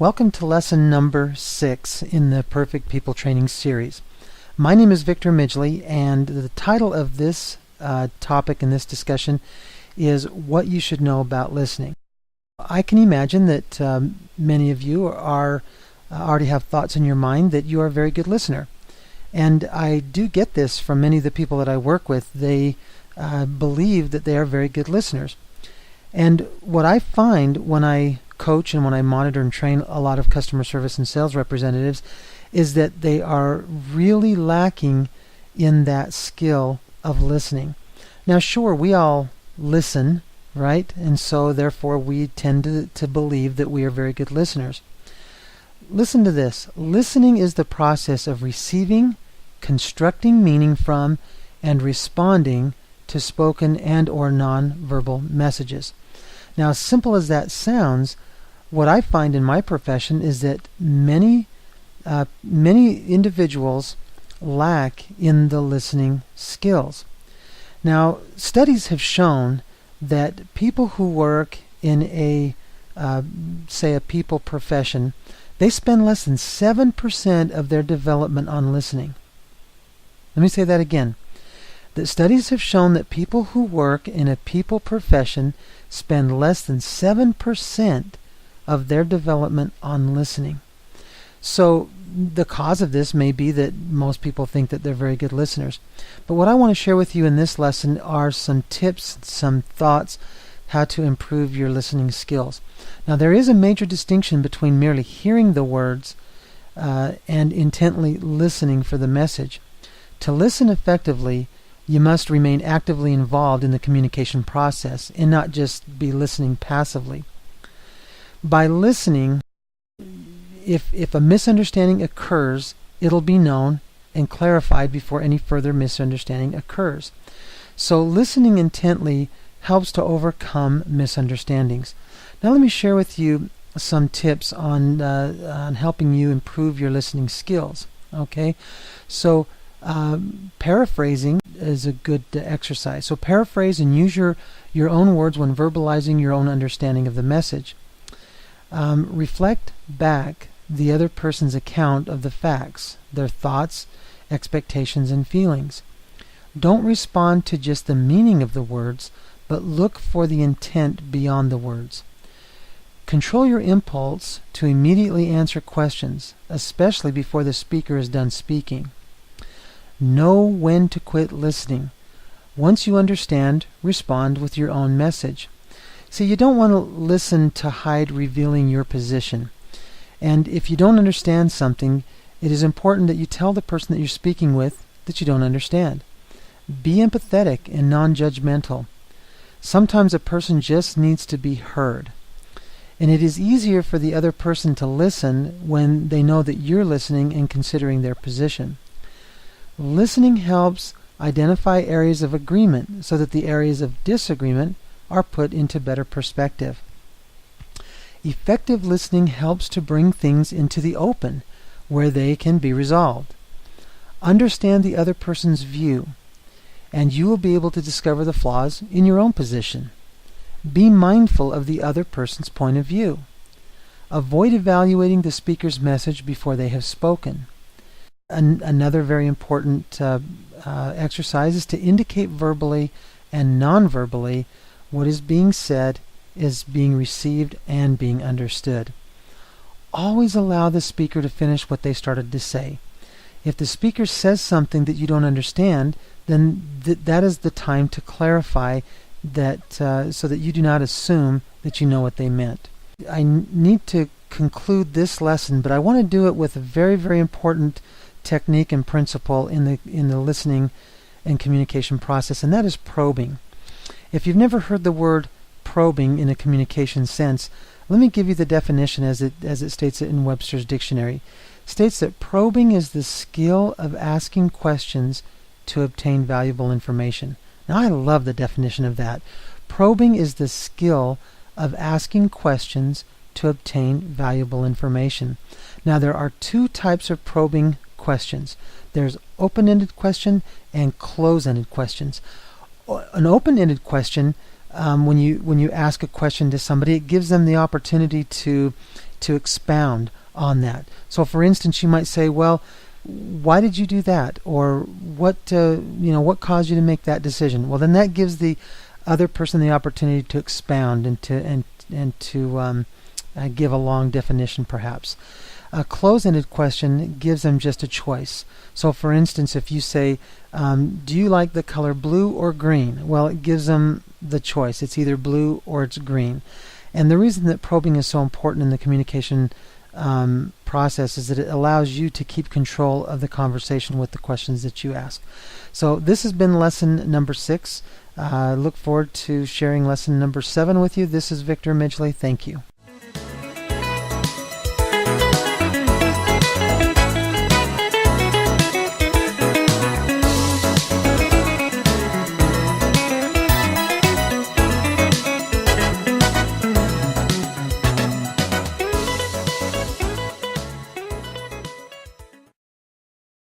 Welcome to lesson number 6 in the Perfect People Training series. My name is Victor Midgley, and the title of this topic in this discussion is What You Should Know About Listening. I can imagine that many of you already have thoughts in your mind that you are a very good listener. And I do get this from many of the people that I work with. They believe that they are very good listeners. And what I find when I coach and when I monitor and train a lot of customer service and sales representatives is that they are really lacking in that skill of listening. Now, sure, we all listen, right? And so therefore we tend to believe that we are very good listeners. Listen to this. Listening is the process of receiving, constructing meaning from, and responding to spoken and or non-verbal messages. Now, as simple as that sounds, what I find in my profession is that many individuals lack in the listening skills. Now, studies have shown that people who work in say a people profession, they spend less than 7% of their development on listening. Let me say that again. The studies have shown that people who work in a people profession spend less than 7% of their development on listening. So the cause of this may be that most people think that they're very good listeners. But what I want to share with you in this lesson are some tips, some thoughts, how to improve your listening skills. Now, there is a major distinction between merely hearing the words and intently listening for the message. To listen effectively, you must remain actively involved in the communication process and not just be listening passively. By listening, if a misunderstanding occurs, it'll be known and clarified before any further misunderstanding occurs. So listening intently helps to overcome misunderstandings. Now let me share with you some tips on helping you improve your listening skills. Okay, so paraphrasing is a good exercise. So paraphrase and use your own words when verbalizing your own understanding of the message. Reflect back the other person's account of the facts, their thoughts, expectations, and feelings. Don't respond to just the meaning of the words, but look for the intent beyond the words. Control your impulse to immediately answer questions, especially before the speaker is done speaking. Know when to quit listening. Once you understand, respond with your own message. See, you don't want to listen to hide revealing your position. And if you don't understand something, it is important that you tell the person that you're speaking with that you don't understand. Be empathetic and non-judgmental. Sometimes a person just needs to be heard. And it is easier for the other person to listen when they know that you're listening and considering their position. Listening helps identify areas of agreement so that the areas of disagreement are put into better perspective. Effective listening helps to bring things into the open where they can be resolved. Understand the other person's view, and you will be able to discover the flaws in your own position. Be mindful of the other person's point of view. Avoid evaluating the speaker's message before they have spoken. Another very important exercise is to indicate verbally and non-verbally what is being said is being received and being understood. Always allow the speaker to finish what they started to say. If the speaker says something that you don't understand, then that is the time to clarify that so that you do not assume that you know what they meant. I need to conclude this lesson, but I want to do it with a very, very important technique and principle in the listening and communication process, and that is probing. If you've never heard the word probing in a communication sense, let me give you the definition as it states it in Webster's dictionary. It states that probing is the skill of asking questions to obtain valuable information. Now, I love the definition of that. Probing is the skill of asking questions to obtain valuable information. Now, there are two types of probing questions. There's open-ended question and close-ended questions. An open-ended question, when you ask a question to somebody, it gives them the opportunity to to expound on that. So for instance, you might say, well, why did you do that? Or what caused you to make that decision? Well, then that gives the other person the opportunity to expound and to give a long definition, perhaps. A close-ended question gives them just a choice. So for instance, if you say, do you like the color blue or green? Well, it gives them the choice. It's either blue or it's green. And the reason that probing is so important in the communication process is that it allows you to keep control of the conversation with the questions that you ask. So this has been lesson number 6. Look forward to sharing lesson number 7 with you. This is Victor Midgley. Thank you.